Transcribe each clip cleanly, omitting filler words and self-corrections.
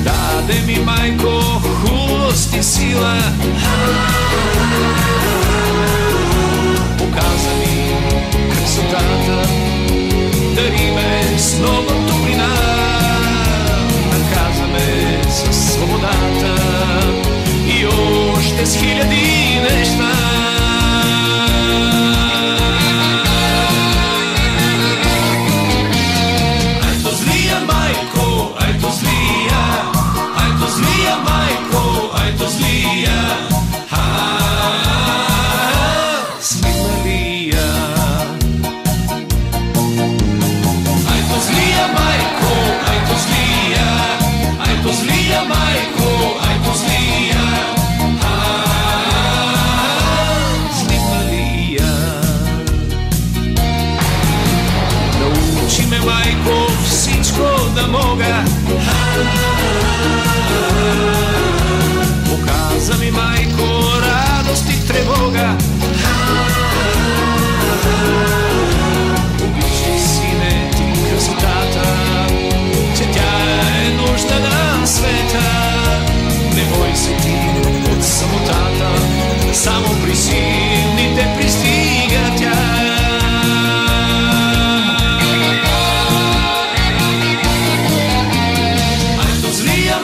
Даде mi majko hulost i sila, pokaza mi красотата, дари ме с много топлина, наказа ме със свободата и още с хиляди неща. Майко, всичко да мога. Показа ми, майко, радост и тревога. Обичай, сине, ти красотата, че тя е нужда на света. Не бой се ти от самотата, само при силните пристига тя. Злия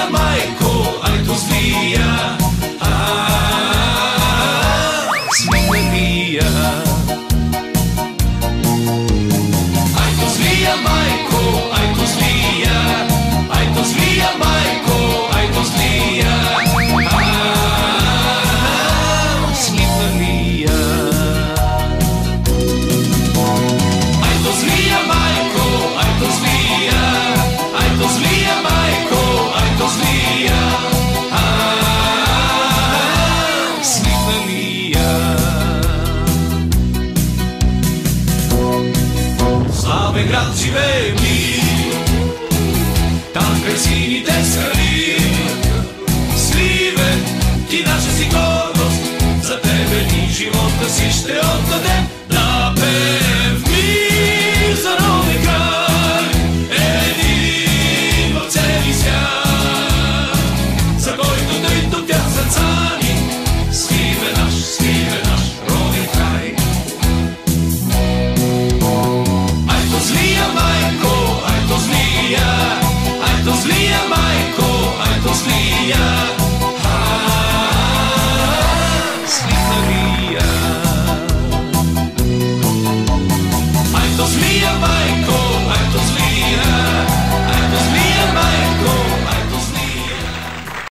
майко, айто злия, свинелия. Айто злия майко, айто злия, айто злия майко, айто злия, свинелия. Айто злия майко, айто злия, айто злия майко. Славен град живее ми, там край сините скали. Сливен, ти наша си гордост, за тебе ни живота си ще отдадем. Да пеем.